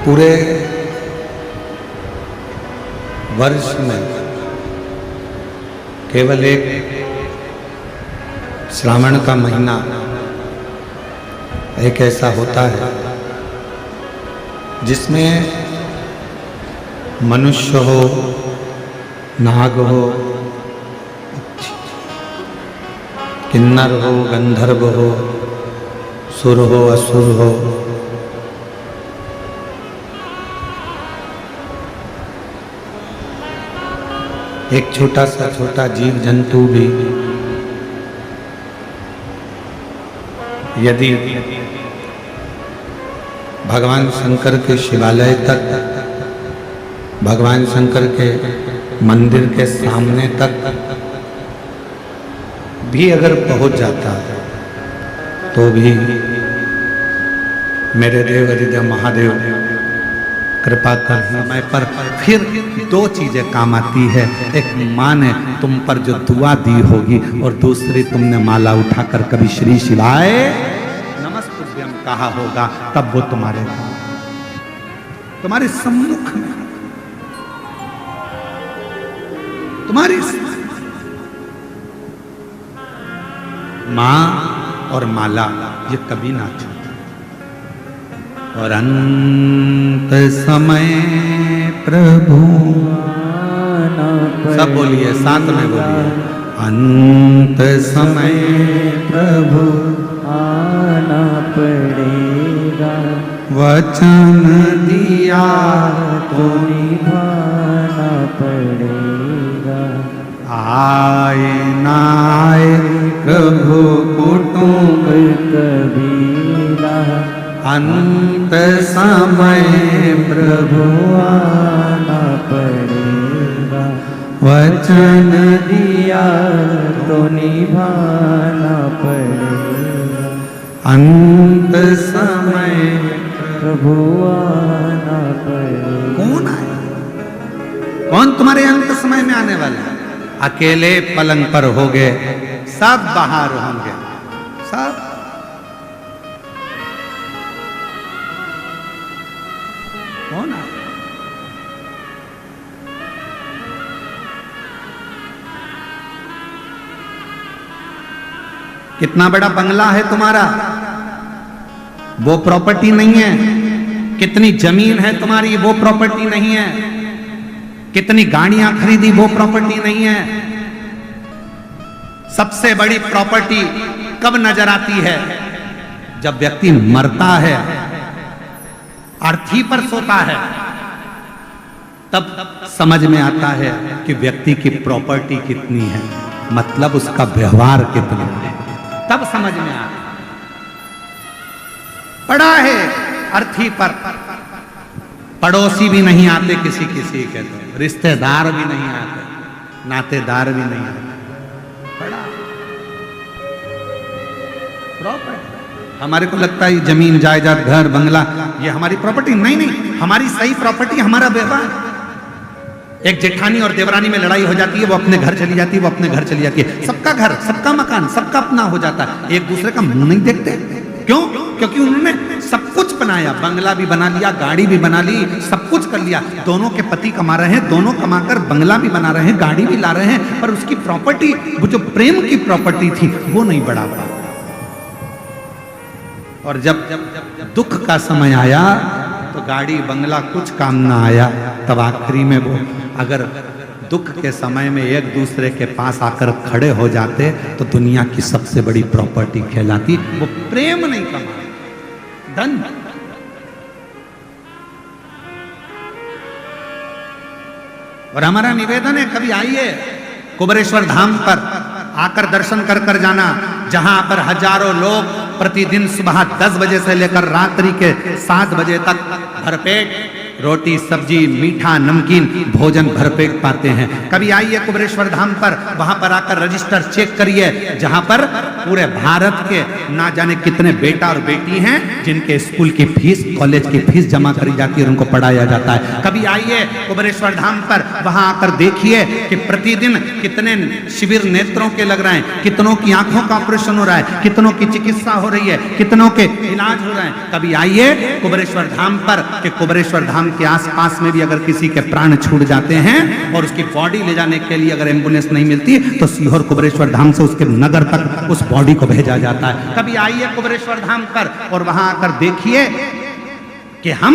पूरे वर्ष में केवल एक श्रावण का महीना एक ऐसा होता है जिसमें मनुष्य हो, नाग हो, किन्नर हो, गंधर्व हो, सुर हो, असुर हो, एक छोटा जीव जंतु भी यदि भगवान शंकर के शिवालय तक, भगवान शंकर के मंदिर के सामने तक भी अगर पहुंच जाता तो भी मेरे देव अधिदेव महादेव कृपा कर समय पर फिर दो चीजें काम आती है। एक माँ ने तुम पर जो दुआ दी होगी और दूसरी तुमने माला उठाकर कभी श्री शिवाय नमस्तुभ्यं कहा होगा, तब वो तुम्हारे सम्मुख में, तुम्हारी माँ और माला ये कभी ना छूटे। और अंत समय प्रभु, सब बोलिए, साथ में बोलिए, अंत समय प्रभु आना पड़ेगा, वचन दिया तो निभाना पड़ेगा। आए ना आए प्रभु कुटुंब कबीरा, अंत समय प्रभु आना पड़ेगा, वचन दिया तो निभाना पड़ेगा। अंत समय प्रभु आना पड़ेगा। कौन आए? कौन तुम्हारे अंत समय में आने वाला है? अकेले पलंग पर होगे, सब बाहर होंगे, सब। कौन आए? कितना बड़ा बंगला है तुम्हारा, वो प्रॉपर्टी नहीं है। कितनी जमीन है तुम्हारी, वो प्रॉपर्टी नहीं है। कितनी गाड़ियां खरीदी, वो प्रॉपर्टी नहीं है। सबसे बड़ी प्रॉपर्टी कब नजर आती है? जब व्यक्ति मरता है, अर्थी पर सोता है, तब समझ में आता है कि व्यक्ति की प्रॉपर्टी कितनी है, मतलब उसका व्यवहार कितना है, तब समझ में आता है। पड़ा है अर्थी पर, पड़ोसी भी नहीं आते किसी किसी के, तो रिश्तेदार भी नहीं आते, नातेदार भी नहीं आते, पड़ा प्रॉपर्टी। हमारे को लगता है जमीन जायदाद घर बंगला ये हमारी प्रॉपर्टी, नहीं नहीं, हमारी सही प्रॉपर्टी हमारा व्यवहार। एक जेठानी और देवरानी में लड़ाई हो जाती है, वो अपने घर चली जाती है, वो अपने घर चली जाती है, सबका घर, सबका मकान, सबका अपना हो जाता है, एक दूसरे का मुंह नहीं देखते। क्यों? क्योंकि उन्होंने सब कुछ बनाया, बंगला भी बना लिया, गाड़ी भी बना ली, सब कुछ कर लिया। दोनों के पति कमा रहे हैं, दोनों कमाकर बंगला भी बना रहे हैं, गाड़ी भी ला रहे हैं, पर उसकी प्रॉपर्टी, वो जो प्रेम की प्रॉपर्टी थी, वो नहीं बढ़ा पा। और जब दुख का समय आया तो गाड़ी बंगला कुछ काम ना आया, तब आखिरी में वो अगर दुख के समय में एक दूसरे के पास आकर खड़े हो जाते तो दुनिया की सबसे बड़ी प्रॉपर्टी कहलाती। वो प्रेम नहीं कमा, धन। और हमारा निवेदन है, कभी आइए कुबेरेश्वर धाम पर आकर दर्शन कर जाना, जहां पर हजारों लोग प्रतिदिन सुबह 10 बजे से लेकर रात्रि के 7 बजे तक भरपेट रोटी सब्जी मीठा नमकीन भोजन भरपेट पाते हैं। कभी आइए कुबेरेश्वर धाम पर, वहां पर आकर रजिस्टर चेक करिए, जहां पर पूरे भारत के ना जाने कितने बेटा और बेटी हैं जिनके स्कूल की फीस, कॉलेज की फीस जमा करी जाती है और उनको पढ़ाया जाता है। कभी आइए कुबेरेश्वर धाम पर, वहां आकर देखिए कि प्रतिदिन कितने शिविर नेत्रों के लग रहे हैं, कितनों की आंखों का ऑपरेशन हो रहा है, कितनों की चिकित्सा हो रही है, कितनों के इलाज हो रहे हैं। कभी आइए कुबेरेश्वर धाम पर कि कुबेरेश्वर धाम के आसपास में भी अगर किसी के प्राण छूट जाते हैं और उसकी बॉडी ले जाने के लिए अगर एम्बुलेंस नहीं मिलती तो सीहोर कुबेरेश्वर धाम से उसके नगर तक उस बॉडी को भेजा जाता है। कभी आइए कुबेरेश्वर धाम पर और वहां आकर देखिए कि हम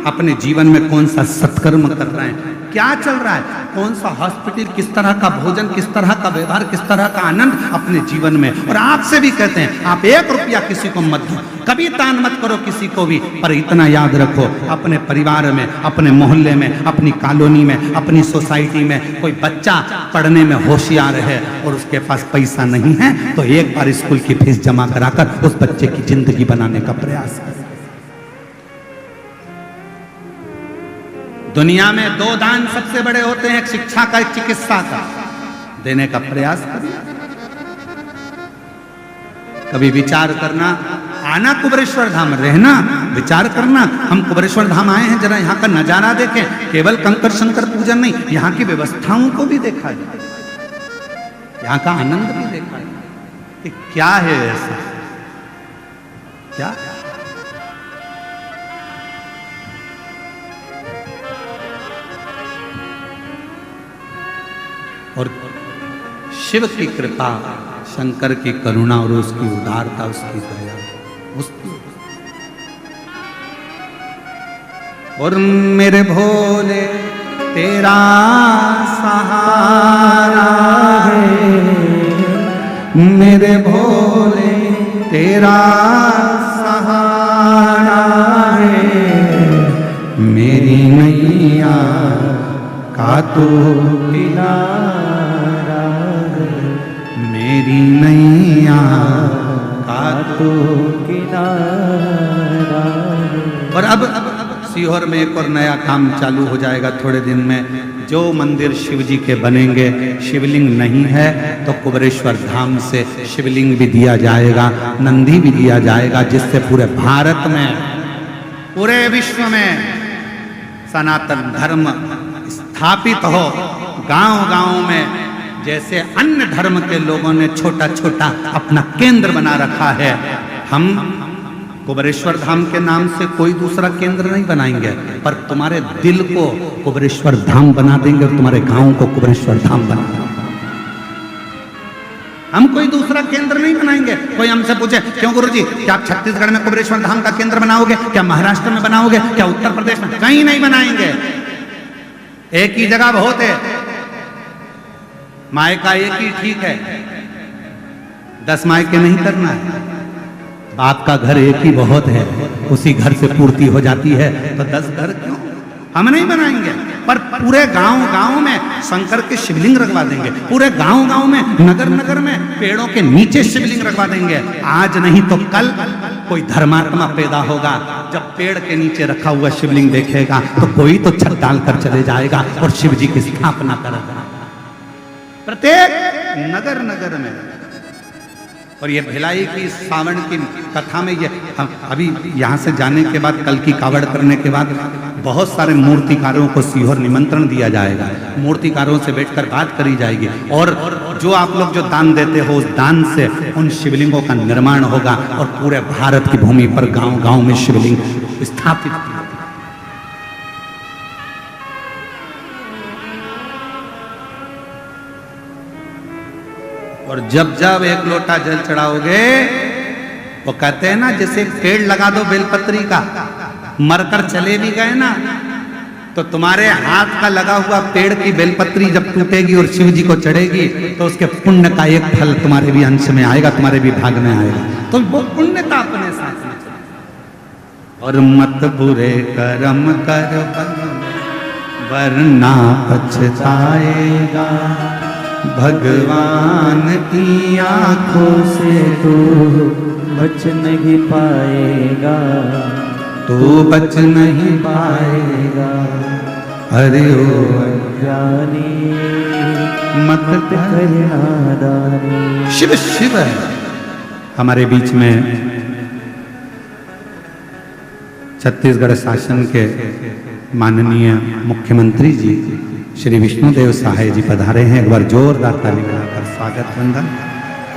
अपने जीवन में कौन सा सत्कर्म कर रहे हैं, क्या चल रहा है, कौन सा हॉस्पिटल, किस तरह का भोजन, किस तरह का व्यवहार, किस तरह का आनंद अपने जीवन में। और आपसे भी कहते हैं आप 1 रुपया किसी को मत दो, कभी दान मत करो किसी को भी, पर इतना याद रखो अपने परिवार में, अपने मोहल्ले में, अपनी कॉलोनी में, अपनी सोसाइटी में कोई बच्चा पढ़ने में होशियार है और उसके पास पैसा नहीं है तो एक बार स्कूल की फीस जमा कराकर उस बच्चे की जिंदगी बनाने का प्रयास करें। दुनिया में 2 दान सबसे बड़े होते हैं, एक शिक्षा का, एक चिकित्सा का। देने का प्रयास करिए। कभी विचार करना, आना कुबेरेश्वर धाम, रहना, विचार करना हम कुबेरेश्वर धाम आए हैं, जरा यहाँ का नजारा देखें। केवल कंकर शंकर पूजन नहीं, यहाँ की व्यवस्थाओं को भी देखा जाए, यहाँ का आनंद भी देखा जाए कि क्या है ऐसा, क्या और शिव की कृपा, शंकर की करुणा और उसकी उदारता, उसकी दया, उसकी। और मेरे भोले तेरा सहारा है, मेरे भोले तेरा सहारा है, मेरी नैया का तू किनारा है, मेरी नैया का तू किनारा है। और अब सीहोर में एक और नया काम चालू हो जाएगा थोड़े दिन में। जो मंदिर शिव जी के बनेंगे, शिवलिंग नहीं है तो कुबेरेश्वर धाम से शिवलिंग भी दिया जाएगा, नंदी भी दिया जाएगा, जिससे पूरे भारत में, पूरे विश्व में सनातन धर्म स्थापित हो। गांव-गांव में जैसे अन्य धर्म के लोगों ने छोटा छोटा अपना केंद्र बना रखा है, हम कुबेरेश्वर धाम के नाम से कोई दूसरा केंद्र नहीं बनाएंगे, पर तुम्हारे दिल को कुबेरेश्वर धाम बना देंगे और तुम्हारे गांव को कुबेरेश्वर धाम बना देंगे। हम कोई दूसरा केंद्र नहीं बनाएंगे। कोई हमसे पूछे क्यों गुरुजी, क्या आप छत्तीसगढ़ में कुबेरेश्वर धाम का केंद्र बनाओगे, क्या महाराष्ट्र में बनाओगे, क्या उत्तर प्रदेश में? कहीं नहीं बनाएंगे। एक ही जगह बहुत है, मायका एक ही ठीक है, 10 मायके नहीं करना है। बाप का घर एक ही बहुत है, उसी घर से पूर्ति हो जाती है, तो 10 घर क्यों? हम नहीं बनाएंगे, पर पूरे गांव-गांव में शंकर के शिवलिंग रखवा देंगे, पूरे गांव-गांव में, नगर-नगर में पेड़ों के नीचे शिवलिंग रखवा देंगे। आज नहीं तो कल कोई धर्मात्मा पैदा होगा, जब पेड़ के नीचे रखा हुआ शिवलिंग देखेगा तो कोई तो छत डालकर चले जाएगा और शिव जी की स्थापना करेगा प्रत्येक नगर-नगर में। और ये भिलाई की सावन की कथा में ये अभी यहाँ से जाने के बाद, कल की कावड़ करने के बाद बहुत सारे मूर्तिकारों को सीहोर निमंत्रण दिया जाएगा, मूर्तिकारों से बैठकर बात करी जाएगी, और जो आप लोग जो दान देते हो उस दान से उन शिवलिंगों का निर्माण होगा और पूरे भारत की भूमि पर गांव-गांव में शिवलिंग स्थापित होंगे। और जब जब 1 लोटा जल चढ़ाओगे, वो कहते हैं ना, जैसे पेड़ लगा दो बेलपत्री का, मरकर चले भी गए ना, तो तुम्हारे हाथ का लगा हुआ पेड़ की बेलपत्री जब टूटेगी और शिव जी को चढ़ेगी तो उसके पुण्य का एक फल तुम्हारे भी अंश में आएगा, तुम्हारे भी भाग में आएगा, तो वो पुण्यता अपने साथ में। और मत बुरे कर्म कर वरना पछताएगा, भगवान की आंखों से तू बच नहीं पाएगा, तू बच नहीं पाएगा अरे ओ जानी मत कर नादानी। शिव शिव। हमारे बीच में छत्तीसगढ़ शासन के माननीय मुख्यमंत्री जी श्री विष्णुदेव सहाय जी पधारे हैं। एक बार जोरदार ताली बजाकर स्वागत वंदन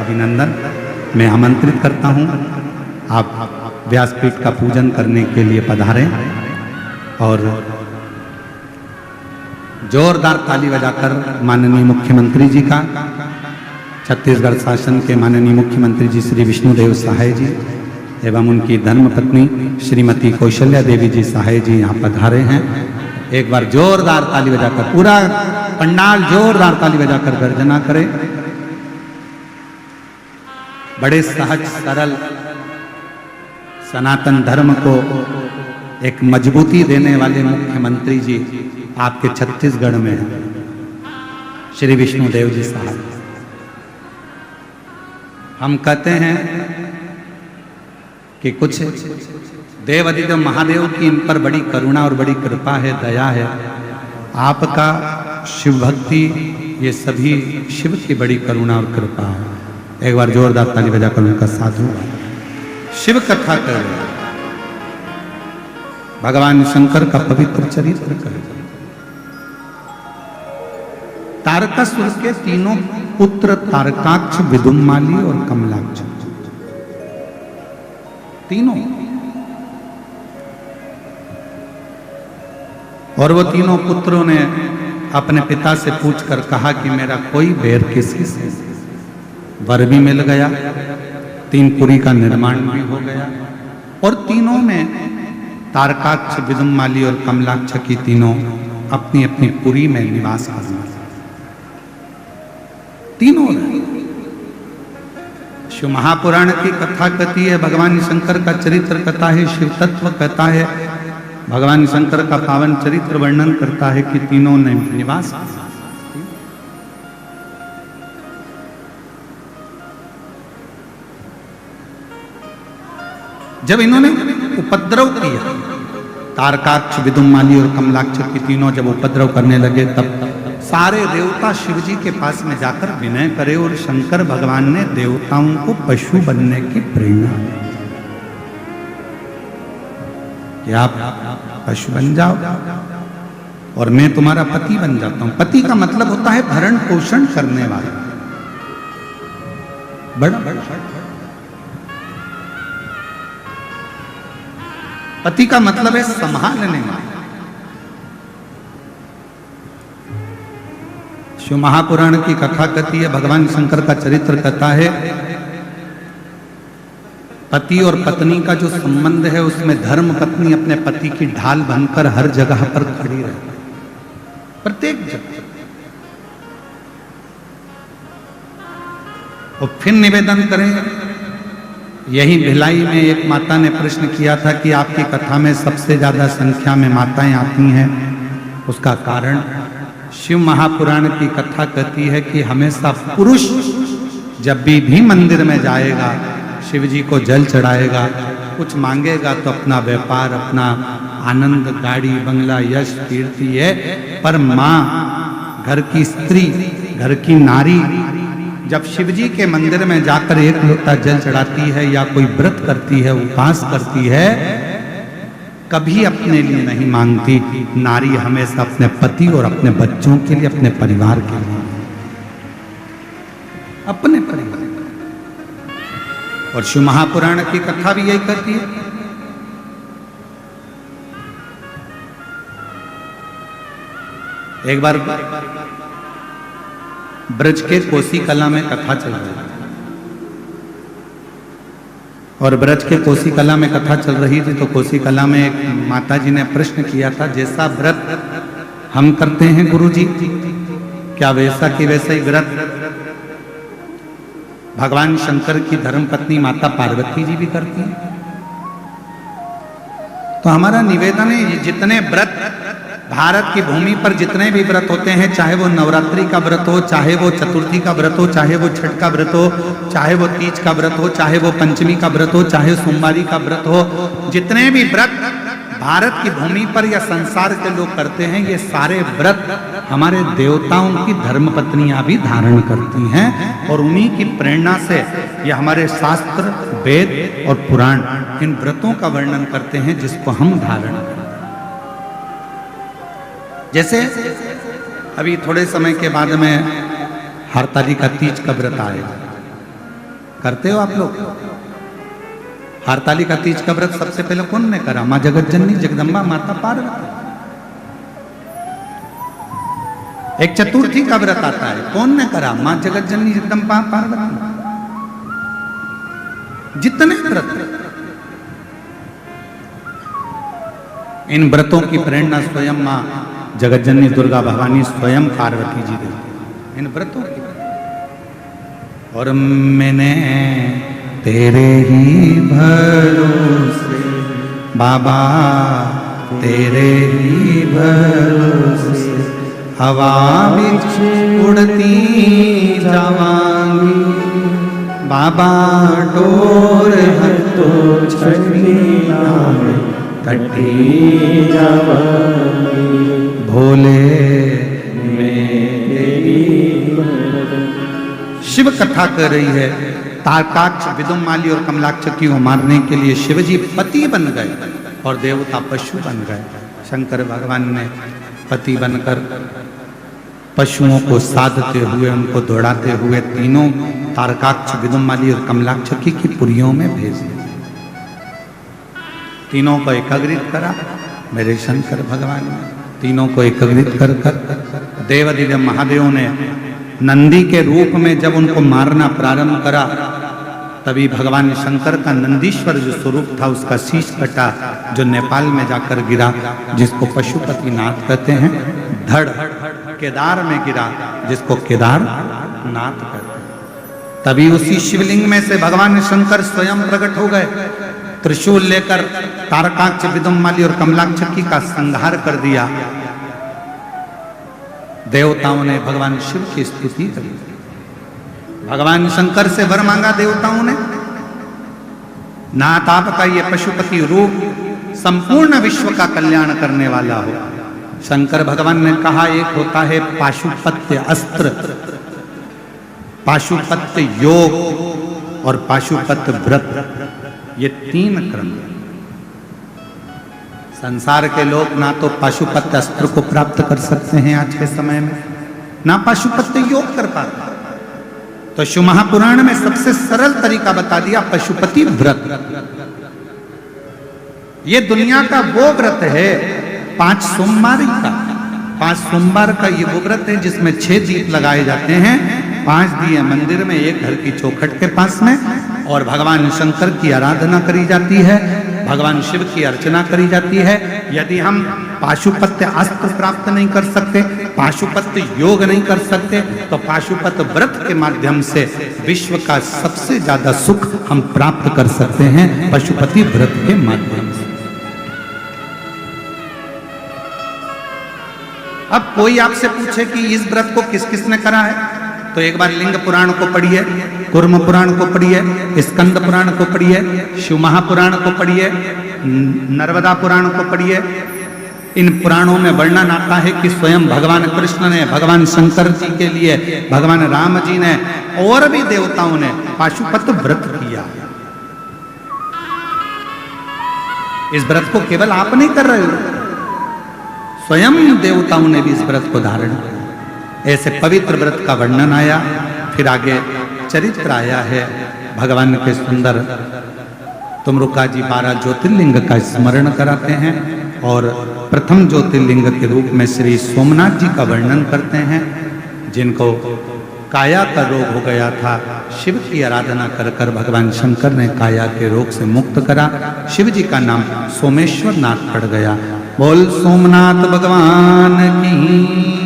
अभिनंदन मैं आमंत्रित करता हूं। आप व्यासपीठ का पूजन करने के लिए पधारें और जोरदार ताली बजाकर माननीय मुख्यमंत्री जी का, छत्तीसगढ़ शासन के माननीय मुख्यमंत्री जी श्री विष्णुदेव सहाय जी एवं उनकी धर्मपत्नी श्रीमती कौशल्या देवी जी सहाय जी यहाँ पधारे हैं। एक बार जोरदार ताली बजाकर पूरा पंडाल जोरदार ताली बजाकर गर्जना करें। बड़े सहज सरल सनातन धर्म को एक मजबूती देने वाले मुख्यमंत्री जी आपके छत्तीसगढ़ में हैं, श्री विष्णुदेव जी साहब। हम कहते हैं कि कुछ देव अधिदेव महादेव की इन पर बड़ी करुणा और बड़ी कृपा है, दया है। आपका शिव भक्ति ये सभी शिव की बड़ी करुणा और कृपा है। एक बार जोरदार ताली बजाकर उनका साधु शिव कथा कर भगवान शंकर का पवित्र चरित्र कर। तारकासुर के तीनों पुत्र तारकाक्ष, विदुम्माली और कमलाक्ष, तीनों, और वो तीनों पुत्रों ने अपने पिता से पूछकर कहा कि मेरा कोई बैर किसी से। वर भी मिल गया, 3 पुरी का निर्माण भी हो गया और तीनों में तारकाक्ष, विदुम्माली और कमलाक्ष की तीनों अपनी अपनी पुरी में निवास करना तीनों। शिव महापुराण की कथा कहती है, भगवान शंकर का चरित्र कथा है, शिव तत्व कहता है, भगवान शंकर का पावन चरित्र वर्णन करता है कि तीनों ने निवास। जब इन्होंने उपद्रव किया, तारकाक्ष, विदुम्माली और कमलाक्ष की तीनों जब उपद्रव करने लगे, तब सारे देवता शिव जी के पास में जाकर विनय करे और शंकर भगवान ने देवताओं को पशु बनने की प्रेरणा दी कि आप पशु बन जाओ और मैं तुम्हारा पति बन जाता हूं। पति का मतलब होता है भरण पोषण करने वाला, बड़ा पति का मतलब है संभालने वाला। शिव महापुराण की कथा कहती है, भगवान शंकर का चरित्र कहता है, पति और पत्नी का जो संबंध है उसमें धर्म पत्नी अपने पति की ढाल बनकर हर जगह पर खड़ी रहती, प्रत्येक जगह। और फिर निवेदन करें, यही भिलाई में एक माता ने प्रश्न किया था कि आपकी कथा में सबसे ज्यादा संख्या में माताएं आती हैं, उसका कारण शिव महापुराण की कथा कहती है कि हमेशा पुरुष जब भी मंदिर में जाएगा, शिव जी को जल चढ़ाएगा, कुछ मांगेगा तो अपना व्यापार, अपना आनंद, गाड़ी, बंगला, यश, कीर्ति है। पर माँ, घर की स्त्री, घर की नारी जब शिव जी के मंदिर में जाकर एक लोटा जल चढ़ाती है या कोई व्रत करती है, उपवास करती है, कभी अपने लिए नहीं मांगती। नारी हमेशा अपने पति और अपने बच्चों के लिए, अपने परिवार के लिए, अपने परिवार। और शिव महापुराण की कथा भी यही कहती है। एक बार ब्रज के कोसी कला में कथा चल रही थी और ब्रज के कोसी कला में कथा चल रही थी तो कोसी कला में एक माता जी ने प्रश्न किया था, जैसा व्रत हम करते हैं गुरुजी, क्या वैसा कि वैसा ही व्रत भगवान शंकर की धर्मपत्नी माता पार्वती जी भी करती हैं? तो हमारा निवेदन है, जितने व्रत भारत की भूमि पर जितने भी व्रत होते हैं, चाहे वो नवरात्रि का व्रत हो, चाहे वो चतुर्थी का व्रत हो, चाहे वो छठ का व्रत हो, चाहे वो तीज का व्रत हो, चाहे वो पंचमी का व्रत हो, चाहे सोमवारी का व्रत हो, जितने भी व्रत भारत की भूमि पर या संसार के लोग करते हैं, ये सारे व्रत हमारे देवताओं की धर्मपत्नियां भी धारण करती हैं और उन्हीं की प्रेरणा से ये हमारे शास्त्र, वेद और पुराण इन व्रतों का वर्णन करते हैं जिसको हम धारण करते हैं। जैसे अभी थोड़े समय के बाद में हरतालिका तीज का व्रत आएगा, करते हो आप लोग? हरतालिका तीज का व्रत सबसे पहले कौन ने करा? माँ जगतजननी जगदम्बा माता पार्वती। एक चतुर्थी का व्रत आता है, कौन ने करा? माँ जगतजननी जगदम्बा पार्वती। जितने व्रत, इन व्रतों की प्रेरणा स्वयं माँ जगतजननी दुर्गा भवानी स्वयं पार्वती जी देती इन व्रतों की। और मैंने तेरे ही भरोसे बाबा, तेरे ही भरोसे हवा बिच उड़ती जावांगी बाबा, डोर है तो छड़ी नाम कटी जावांगी भोले मेरी। शिव कथा कर रही है, तारकाक्ष, विदुमाली और कमलाक्ष को मारने के लिए शिवजी पति बन गए और देवता पशु बन गए। शंकर भगवान ने पति बनकर पशुओं को साधते हुए, उनको दौड़ाते हुए तीनों तारकाक्ष, विदुमाली और कमलाक्ष की पुरियों में भेज दिया। तीनों को एकाग्रित करा मेरे शंकर भगवान ने। तीनों को एकाग्रित कर देवादिदेव महादेव ने नंदी के रूप में जब उनको मारना प्रारंभ करा, तभी भगवान शंकर का नंदीश्वर जो स्वरूप था उसका शीश कटा, जो नेपाल में जाकर गिरा, जिसको पशुपति नाथ कहते हैं। धड़ केदार में गिरा, जिसको केदार नाथ कहते हैं। तभी उसी शिवलिंग में से भगवान शंकर स्वयं प्रकट हो गए, त्रिशूल लेकर तारकाक्ष, विदुमाली और कमलाक्ष का संहार कर दिया। देवताओं ने भगवान शिव की स्तुति करी। भगवान शंकर से वर मांगा देवताओं ने, नाथ आपका ये पशुपति रूप संपूर्ण विश्व का कल्याण करने वाला हो। शंकर भगवान ने कहा, एक होता है पाशुपत्य अस्त्र, पाशुपत्य योग और पाशुपत्य व्रत, ये तीन क्रम। संसार के लोग ना तो पाशुपत्य अस्त्र को प्राप्त कर सकते हैं आज के समय में, ना पाशुपत्य योग कर पाते। तो शिव महापुराण में सबसे सरल तरीका बता दिया, पशुपति व्रत। ये दुनिया का वो व्रत है 5 सोमवार का। 5 सोमवार का ये वो व्रत है जिसमें 6 दीप लगाए जाते हैं, 5 दिए मंदिर में, एक घर की चौखट के पास में, और भगवान शंकर की आराधना करी जाती है, भगवान शिव की अर्चना करी जाती है। यदि हम पाशुपत्य अस्त्र प्राप्त नहीं कर सकते, पाशुपत्य योग नहीं कर सकते, तो पाशुपत्य व्रत के माध्यम से विश्व का सबसे ज्यादा सुख हम प्राप्त कर सकते हैं, पशुपति व्रत के माध्यम से। अब कोई आपसे पूछे कि इस व्रत को किस किसने करा है, तो एक बार लिंग पुराण को पढ़िए, कुर्म पुराण को पढ़िए, स्कंद पुराण को पढ़िए, शिव महापुराण को पढ़िए, नर्मदा पुराण को पढ़िए। इन पुराणों में वर्णन आता है कि स्वयं भगवान कृष्ण ने, भगवान शंकर जी के लिए, भगवान राम जी ने और भी देवताओं ने पाशुपत व्रत किया। इस व्रत को केवल आप नहीं कर रहे हो, स्वयं देवताओं ने भी इस व्रत को धारण किया। ऐसे पवित्र व्रत का वर्णन आया, फिर आगे चरित्र आया है भगवान के सुंदर। तुमरुका जी 12 ज्योतिर्लिंग का स्मरण कराते हैं और प्रथम ज्योतिर्लिंग के रूप में श्री सोमनाथ जी का वर्णन करते हैं, जिनको काया का रोग हो गया था। शिव की आराधना कर कर भगवान शंकर ने काया के रोग से मुक्त करा। शिव जी का नाम सोमेश्वर नाथ पड़ गया। बोल सोमनाथ भगवान की।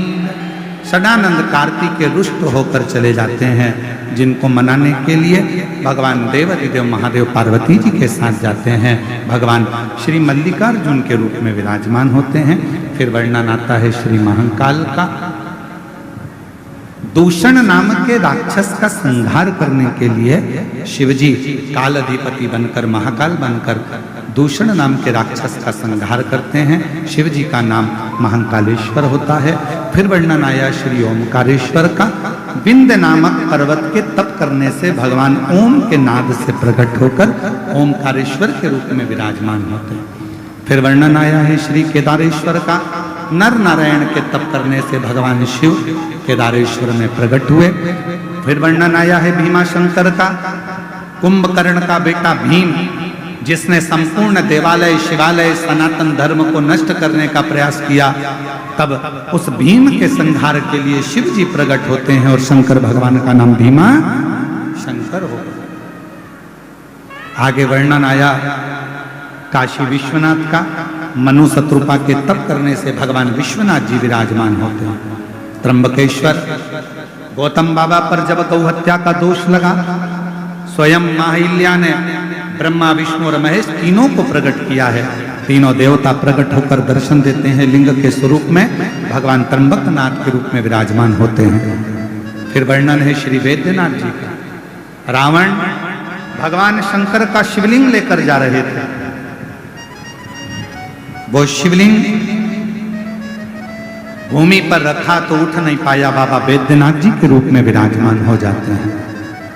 सदानंद कार्तिक के रुष्ट होकर चले जाते हैं, जिनको मनाने के लिए भगवान देवादिदेव महादेव पार्वती जी के साथ जाते हैं। भगवान श्री मल्लिकार्जुन के रूप में विराजमान होते हैं। फिर वर्णन आता है श्री महाकाल का। दूषण नाम के राक्षस का संहार करने के लिए शिवजी काल अधिपति बनकर, महाकाल बनकर दूषण नाम के राक्षस का संहार करते हैं। शिव जी का नाम महाकालेश्वर होता है। फिर वर्णन आया श्री ओमकारेश्वर का। विंध्य नामक पर्वत के तप करने से भगवान ओम के नाद से प्रकट होकर ओमकारेश्वर के रूप में विराजमान होते हैं। फिर वर्णन आया है श्री केदारेश्वर का। नर नारायण के तप करने से भगवान शिव केदारेश्वर में प्रकट हुए। फिर वर्णन आया है भीमाशंकर का। कुंभकर्ण का बेटा भीम, जिसने संपूर्ण देवालय शिवालय सनातन धर्म को नष्ट करने का प्रयास किया, तब उस भीम के संहार के लिए शिव जी प्रकट होते हैं और शंकर भगवान का नाम भीमा शंकर हो। आगे वर्णन आया काशी विश्वनाथ का। मनु शत्रुपा के तप करने से भगवान विश्वनाथ जी विराजमान होते हैं। त्र्यंबकेश्वर, गौतम बाबा पर जब गौहत्या का दोष लगा, स्वयं माहिल्या ने ब्रह्मा विष्णु और महेश तीनों को प्रकट किया है। तीनों देवता प्रकट होकर दर्शन देते हैं लिंग के स्वरूप में। भगवान त्र्यंबकनाथ के रूप में विराजमान होते हैं। फिर वर्णन है श्री वैद्यनाथ जी का। रावण भगवान शंकर का शिवलिंग लेकर जा रहे थे। वो शिवलिंग भूमि पर रखा तो उठ नहीं पाया, बाबा वैद्यनाथ जी के रूप में विराजमान हो जाते हैं।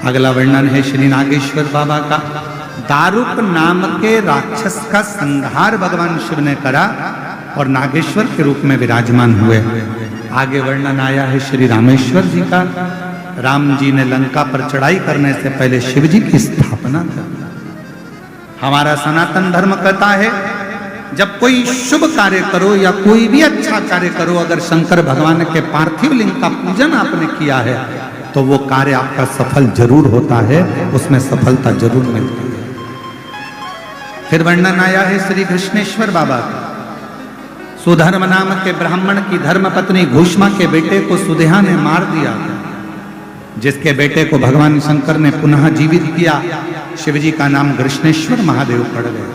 अगला वर्णन है श्री नागेश्वर बाबा का। दारुक नाम के राक्षस का संहार भगवान शिव ने करा और नागेश्वर के रूप में विराजमान हुए। आगे वर्णन आया है श्री रामेश्वर जी का। राम जी ने लंका पर चढ़ाई करने से पहले शिव जी की स्थापना कर। हमारा सनातन धर्म कहता है जब कोई शुभ कार्य करो या कोई भी अच्छा कार्य करो, अगर शंकर भगवान के पार्थिव लिंग का पूजन आपने किया है तो वो कार्य आपका सफल जरूर होता है, उसमें सफलता जरूर मिलती है। फिर वर्णन आया है श्री कृष्णेश्वर बाबा का। सुधर्म नाम के ब्राह्मण की धर्म पत्नी घूष्मा के बेटे को सुदेहा ने मार दिया, जिसके बेटे को भगवान शंकर ने पुनः जीवित किया। शिवजी का नाम कृष्णेश्वर महादेव पड़ गए।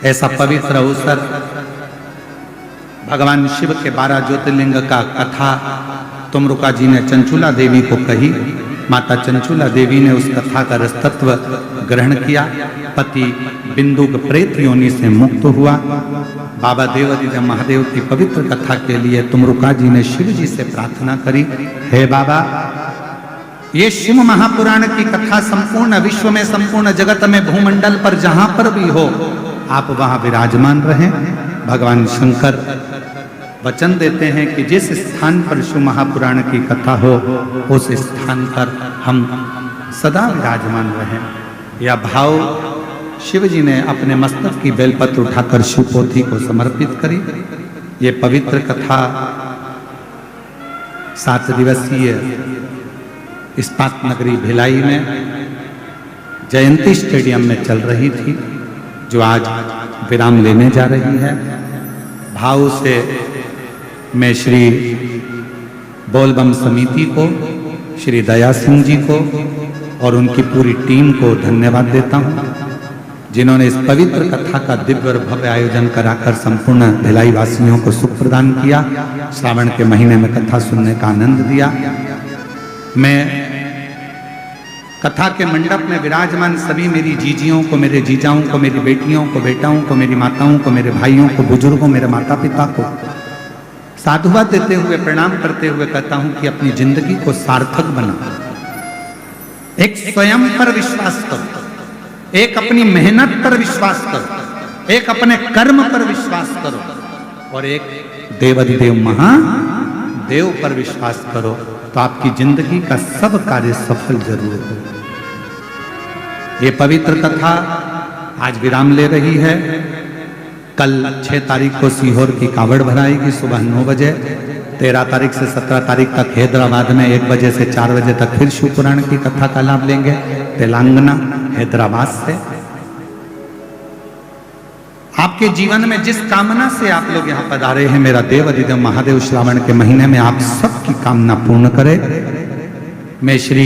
ऐसा पवित्र अवसर भगवान शिव के 12 ज्योतिर्लिंग का कथा तुमरुका जी ने चंचुला देवी को कही। माता चंचुला देवी ने उस कथा का रसतत्व ग्रहण किया। पति बिंदुक प्रेत योनि से मुक्त हुआ। बाबा देवादिदेव महादेव की पवित्र कथा के लिए तुमरुका जी ने शिव जी से प्रार्थना करी, हे बाबा, ये शिव महापुराण की कथा संपूर्ण विश्व में, संपूर्ण जगत में, भूमंडल पर जहां पर भी हो, आप वहां विराजमान रहें। भगवान शंकर वचन देते हैं कि जिस स्थान पर शिव महापुराण की कथा हो उस स्थान पर हम सदा विराजमान रहें। यह भाव शिव जी ने अपने मस्तक की बेलपत्र उठाकर शिवपोथी को समर्पित करी। ये पवित्र कथा 7 दिवसीय इस्पात नगरी भिलाई में जयंती स्टेडियम में चल रही थी, जो आज विराम लेने जा रही है। भाव से मैं श्री बोलबम समिति को, श्री दया सिंह जी को और उनकी पूरी टीम को धन्यवाद देता हूं, जिन्होंने इस पवित्र कथा का दिव्य और भव्य आयोजन कराकर संपूर्ण भिलाई वासियों को सुख प्रदान किया। श्रावण के महीने में कथा सुनने का आनंद दिया। मैं कथा के मंडप में विराजमान सभी मेरी जीजियों को, मेरे जीजाओं को, मेरी बेटियों को, बेटाओं को, मेरी माताओं को, मेरे भाइयों को, बुजुर्गों, मेरे माता पिता को साधुवाद देते हुए, प्रणाम करते हुए कहता हूं कि अपनी जिंदगी को सार्थक बनाओ। एक स्वयं पर विश्वास करो, एक अपनी मेहनत पर विश्वास करो, एक अपने कर्म पर विश्वास करो और एक देवाधिदेव महादेव पर विश्वास करो, तो आपकी जिंदगी का सब कार्य सफल जरूर हो। ये पवित्र कथा आज विराम ले रही है। कल 6 तारीख को सीहोर की कावड़ भराएगी सुबह 9 बजे। 13 तारीख से 17 तारीख तक हैदराबाद में 1 बजे से 4 बजे तक फिर शिव पुराण की कथा का लाभ लेंगे तेलंगाना हैदराबाद से। आपके जीवन में जिस कामना से आप लोग यहाँ पधारे हैं, मेरा देवाधिदेव महादेव श्रावण के महीने में आप सबकी कामना पूर्ण करे। मैं श्री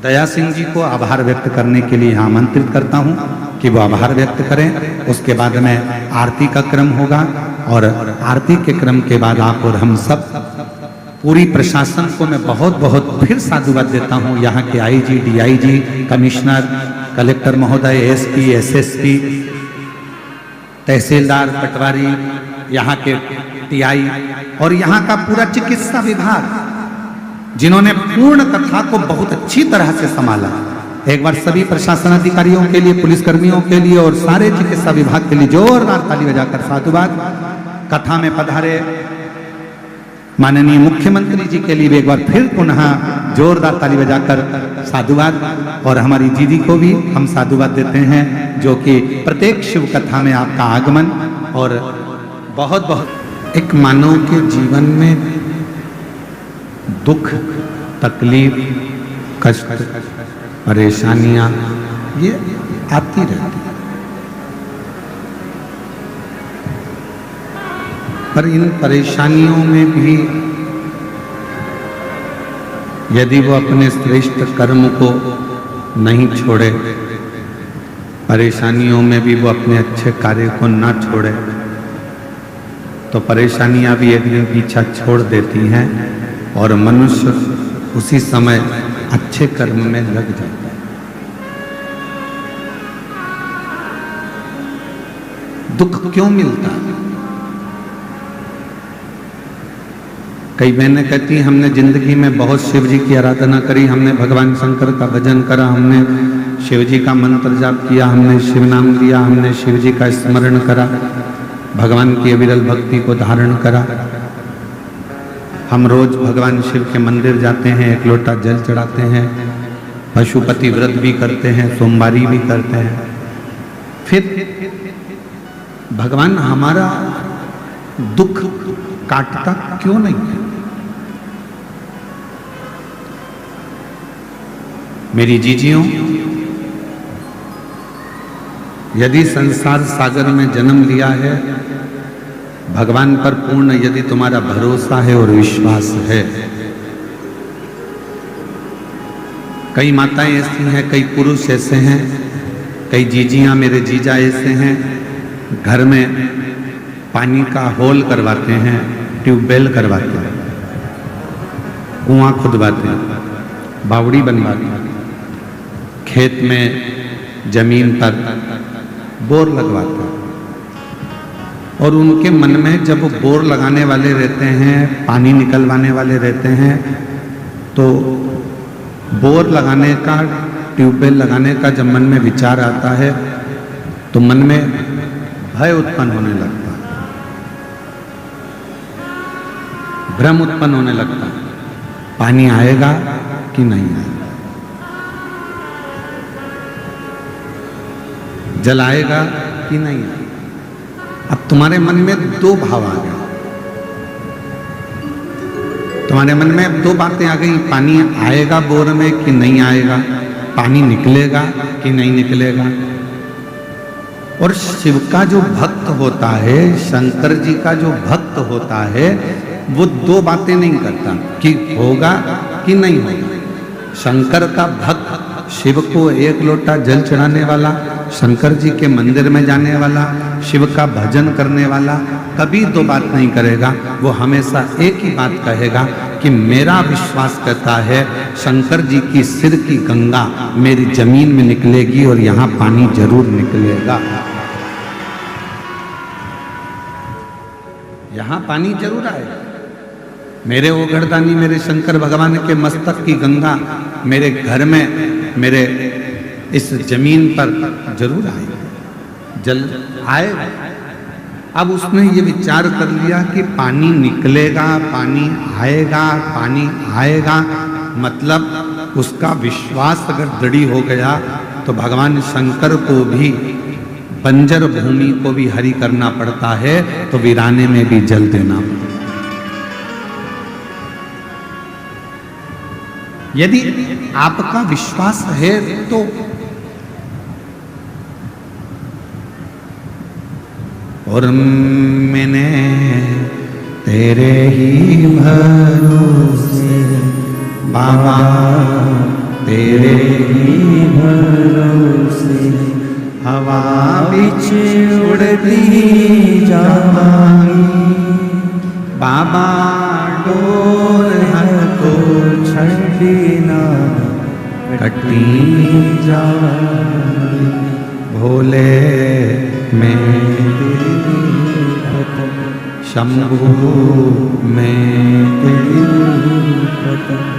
दया सिंह जी को आभार व्यक्त करने के लिए यहाँ आमंत्रित करता हूँ कि वो आभार व्यक्त करें। उसके बाद में आरती का क्रम होगा और आरती के क्रम के बाद आप और हम सब पूरी प्रशासन को मैं बहुत बहुत फिर साधुवाद देता हूँ। यहाँ के आईजी, डीआईजी, कमिश्नर, कलेक्टर महोदय, एसपी, एसएसपी, तहसीलदार, पटवारी, यहाँ के टीआई और यहाँ का पूरा चिकित्सा विभाग, जिन्होंने पूर्ण कथा को बहुत अच्छी तरह से संभाला। एक बार सभी प्रशासन अधिकारियों के लिए, पुलिसकर्मियों के लिए और सारे चिकित्सा विभाग के लिए जोरदार ताली बजाकर साधुवाद। कथा में पधारे माननीय मुख्यमंत्री जी के लिए भी एक बार फिर पुनः जोरदार ताली बजाकर साधुवाद। और हमारी दीदी को भी हम साधुवाद देते हैं, जो कि प्रत्येक शिव कथा में आपका आगमन और बहुत बहुत। एक मानव के जीवन में दुख, तकलीफ, कष्ट, परेशानियां ये आती रहती है, पर इन परेशानियों में भी यदि वो अपने श्रेष्ठ कर्म को नहीं छोड़े, परेशानियों में भी वो अपने अच्छे कार्य को ना छोड़े, तो परेशानियां भी एक दिन पीछा छोड़ देती हैं और मनुष्य उसी समय अच्छे कर्म में लग जाता है। दुख क्यों मिलता है? कई बहनें कहती हैं हमने जिंदगी में बहुत शिव जी की आराधना करी, हमने भगवान शंकर का भजन करा, हमने शिव जी का मंत्र जाप किया, हमने शिव नाम लिया, हमने शिव जी का स्मरण करा, भगवान की अविरल भक्ति को धारण करा। हम रोज भगवान शिव के मंदिर जाते हैं, एक लोटा जल चढ़ाते हैं, पशुपति व्रत भी करते हैं, सोमवारी भी करते हैं। फिर भगवान हमारा दुख काटता क्यों नहीं है? मेरी जीजियों, यदि संसार सागर में जन्म लिया है, भगवान पर पूर्ण यदि तुम्हारा भरोसा है और विश्वास है। कई माताएं ऐसी हैं, कई पुरुष ऐसे हैं, कई जीजियां, मेरे जीजा ऐसे हैं, घर में पानी का होल करवाते हैं, ट्यूबवेल करवाते हैं, कुआं खुदवाते हैं, बावड़ी बनवाते हैं, खेत में जमीन पर बोर लगवाते हैं। और उनके मन में जब वो बोर लगाने वाले रहते हैं, पानी निकलवाने वाले रहते हैं, तो बोर लगाने का, ट्यूबवेल लगाने का जब मन में विचार आता है तो मन में भय उत्पन्न होने लगता है, भ्रम उत्पन्न होने लगता है, पानी आएगा कि नहीं आएगा, जल आएगा कि नहीं आएगा। अब तुम्हारे मन में दो भाव आ गए, तुम्हारे मन में अब दो बातें आ गई, पानी आएगा बोर में कि नहीं आएगा, पानी निकलेगा कि नहीं निकलेगा। और शिव का जो भक्त होता है, शंकर जी का जो भक्त होता है, वो दो बातें नहीं करता कि होगा कि नहीं होगा। शंकर का भक्त, शिव को एक लोटा जल चढ़ाने वाला, शंकर जी के मंदिर में जाने वाला, शिव का भजन करने वाला कभी दो बात नहीं करेगा। वो हमेशा एक ही बात कहेगा कि मेरा विश्वास कहता है शंकर जी की सिर की गंगा मेरी जमीन में निकलेगी और यहाँ पानी जरूर निकलेगा, यहाँ पानी जरूर आएगा। मेरे वो गर्दानी, मेरे शंकर भगवान के मस्तक की गंगा मेरे घर में, मेरे इस जमीन पर जरूर आएगा, जल आएगा। अब उसने ये विचार कर लिया कि पानी निकलेगा, पानी आएगा, पानी आएगा, मतलब उसका विश्वास अगर दृढ़ हो गया तो भगवान शंकर को भी बंजर भूमि को भी हरी करना पड़ता है, तो वीराने में भी जल देना पड़ता है। यदि आपका विश्वास है तो और मैंने तेरे ही भरोसे बाबा, तेरे ही भरोसे हवा बिच उड़ती जावांगी, बाबा डोर को छड़ी ना कटी जाए भोले में तेरी पतन शंभु में तेरी पतन